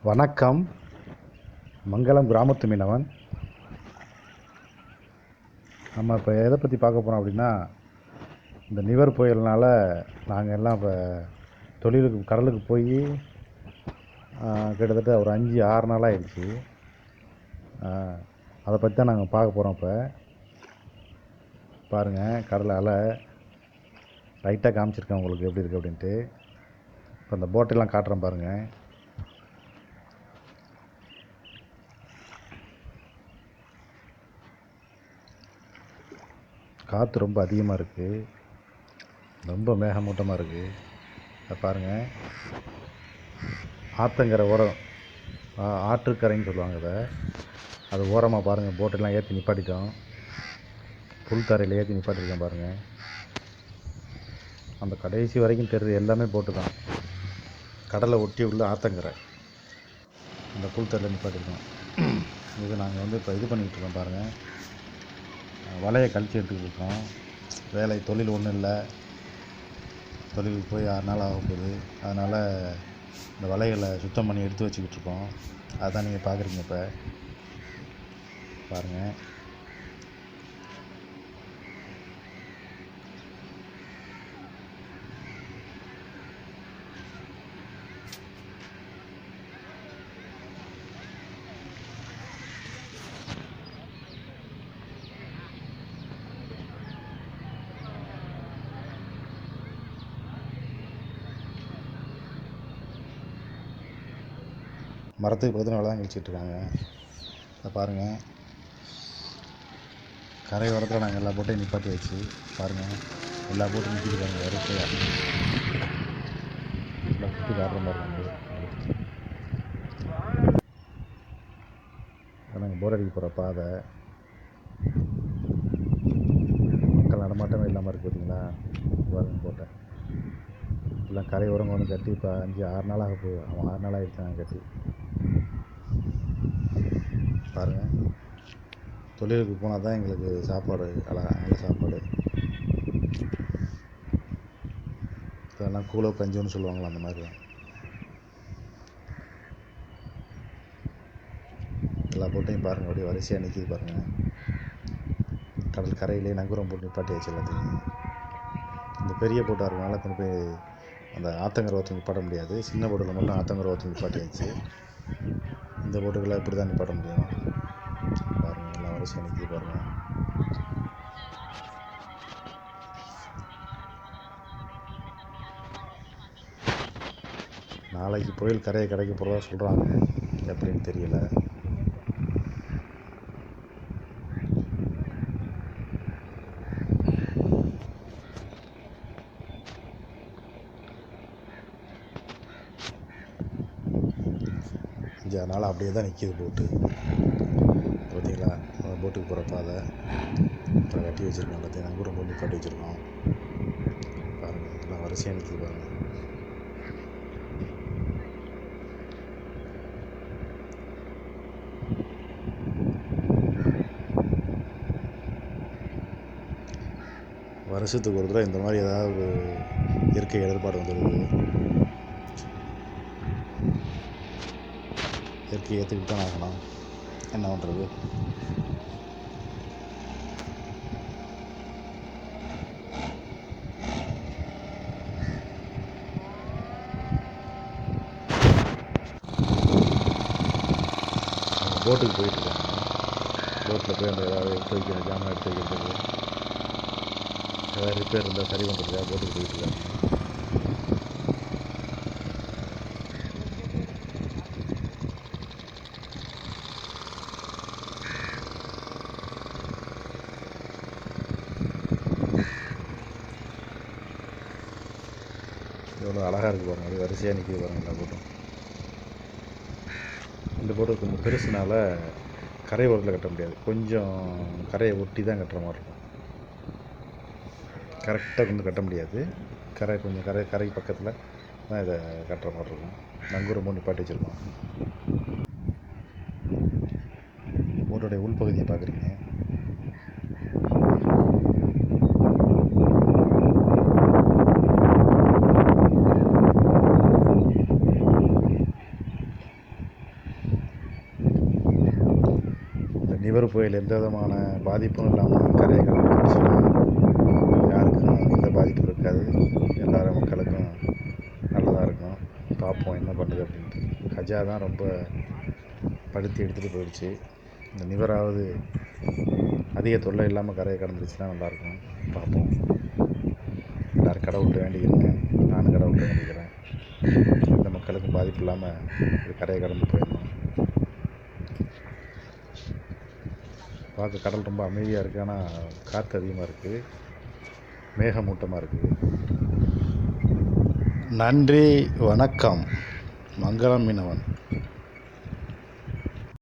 வணக்கம். மங்களம் கிராமத்து மீனவன். நம்ம இப்போ எதை பற்றி பார்க்க போகிறோம் அப்படின்னா, இந்த நிவர் புயல்னால் நாங்கள் எல்லாம் இப்போ தொழிலுக்கு கடலுக்கு போய் கிட்டத்தட்ட ஒரு 5-6 நாள் ஆகிடுச்சு. அதை பற்றி தான் நாங்கள் பார்க்க போகிறோம். இப்போ பாருங்கள், கடல் அலை லைட்டாக காமிச்சிருக்கேன் உங்களுக்கு எப்படி இருக்குது அப்படின்ட்டு. இப்போ இந்த போட்டெல்லாம் காட்டுறேன் பாருங்கள். காற்று ரொம்ப அதிகமாக இருக்குது, ரொம்ப மேகமூட்டமாக இருக்குது. அதை பாருங்கள், ஆற்றங்கரை ஓரம், ஆற்றுக்கரைன்னு சொல்லுவாங்க அதை. அது ஓரமாக பாருங்கள், போட்டெல்லாம் ஏற்றி நிப்பாட்டிட்டோம். புல் தரையில் ஏற்றி நிப்பாட்டிருக்கேன் பாருங்கள். அந்த கடைசி வரைக்கும் தெரியுது எல்லாமே போட்டு தான். கடலை ஒட்டி உள்ள ஆற்றங்கரை அந்த புல் தரையில் நிப்பாட்டிருக்கோம். இது நாங்கள் இப்போ இது பண்ணிக்கிட்டு இருக்கோம் பாருங்கள். வலையை கழிச்சு எடுத்துக்கிட்டு இருக்கோம். வேலை தொழில் ஒன்றும் இல்லை, தொழிலுக்கு போய் 6 நாள் ஆக போகுது. அதனால் இந்த வலைகளை சுத்தம் பண்ணி எடுத்து வச்சுக்கிட்டு இருக்கோம். அதுதான் நீங்கள் பார்க்குறீங்க. இப்போ பாருங்கள், மரத்துக்கு பக்கத்தில் நல்லா தான் கழிச்சிட்ருக்காங்க. அதை பாருங்கள், கரை ஓரத்தில் நாங்கள் எல்லா போட்டையும் நிப்பாட்டி வச்சு பாருங்கள், எல்லா போட்டும் நிற்கிட்டு பாருங்கள். வரிசையாக நல்லா சுற்றி காட்டுற மாதிரி இருக்காங்க. நாங்கள் போர் அடிக்க போகிற பாதை, மக்கள் நடமாட்டமே இல்லாமல் இருக்குது பார்த்தீங்களா. பாருங்கள், போட்டேன் எல்லாம் கரை உரங்க வந்து கட்டி இப்போ 5-6 நாள் ஆக போகுது. 6 நாள் ஆகிடுச்சு நாங்கள் கட்டி. பாருங்கள், தொழிலுக்கு போனால் தான் எங்களுக்கு சாப்பாடு, நல்ல சாப்பாடு. இதெல்லாம் கூலோ கஞ்சுன்னு சொல்லுவாங்களா, அந்த மாதிரி தான். எல்லா போட்டையும் பாருங்கள், அப்படியே வரிசையாக நிற்கிது பாருங்கள். கடல் கரையிலே நங்கூரம் போட்டு நிப்பாட்டி வச்சு எல்லாத்தையும். இந்த பெரிய போட்டாக இருக்கனால கொண்டு போய் அந்த ஆற்றங்கரை ஓரத்தில் நிப்பாட்ட முடியாது. சின்ன போட்டில் மட்டும் ஆற்றங்கரை ஓரத்தில் நிப்பாட்டி வச்சு, இந்த போட்டுகளை இப்படி தான் நிப்பாட்ட முடியும். பாருங்கள், எல்லாம் வரிசையாக நிற்கிது பாருங்கள். நாளைக்கு புயல் கரையை கிடைக்க போகிறதா சொல்கிறாங்க, எப்படின்னு தெரியல. அதனால் அப்படியே தான் நிற்கிது போட்டு. பார்த்தீங்களா, போட்டுக்கு போகிற பாதை இப்போ கட்டி வச்சுருக்கோம். எல்லாத்தையும் நங்கூரம் போட்டு கட்டி வச்சுருக்கோம் பாருங்கள். எல்லாம் வரிசையாக நிற்கிது பாருங்கள். வருஷத்துக்கு ஒரு தடவை இந்த மாதிரி ஏதாவது ஒரு இயற்கை இடர்பாடு வந்துடுது. இயற்கையை ஏற்றுக்கிட்டு தான் ஆகணும், என்ன பண்ணுறது. போட்டுக்கு போயிட்டுருக்காங்க. போட்டில் போய் அந்த ஏதாவது எடுத்து வைக்கிற ஜாமான் எடுத்து வைக்கிறதுக்கு, ஏதாவது ரிப்பேர் இருந்தால் சரி பண்ணுறதுக்காக போட்டுக்கு போயிட்டுருக்காங்க. எவ்வளோ அழகாக இருக்குது பாருங்கள், அது வரிசையாக நிற்கிது பாருங்கள் எல்லா போட்டும். இந்த போட்டு கொஞ்சம் பெருசுனால கரை ஓரத்தில் கட்ட முடியாது, கொஞ்சம் கரையை ஒட்டி தான் கட்டுற மாதிரி இருக்கும். கரெக்டாக கொண்டு கட்ட முடியாது, கொஞ்சம் கரை பக்கத்தில் தான் இதை கட்டுற மாதிரி இருக்கும். நங்கூரம் போட்டு நிப்பாட்டி வச்சுருக்கோம். போட்டோடைய உள்பகுதியை பார்க்குறீங்க. நிவர் புயல் எந்த விதமான பாதிப்பும் இல்லாமல் கரையை கடந்துச்சுன்னா யாருக்கும் எந்த பாதிப்பும் இருக்காது. எல்லார மக்களுக்கும் நல்லதாக இருக்கும். பார்ப்போம் என்ன பண்ணுது அப்படின்ட்டு. கஜா தான் ரொம்ப படுத்தி எடுத்துகிட்டு போயிடுச்சு. இந்த நிவராவது அதிக தொல்லை இல்லாமல் கரையை கடந்துருச்சுன்னா நல்லாயிருக்கும். பார்ப்போம். எல்லோரும் கடவுள்கிட்ட வேண்டிக்கிறேங்க. நானும் கடவுள்கிட்ட வேண்டிக்கிறேன். எந்த மக்களுக்கும் பாதிப்பு இல்லாமல் இது கரையை கடந்து போயிடணும். பார்க்க கடல் ரொம்ப அமைதியாக இருக்குது. ஆனால் காற்று அதிகமாக இருக்குது. மேகமூட்டமாக இருக்குது. நன்றி, வணக்கம். மங்களம் மீனவன்.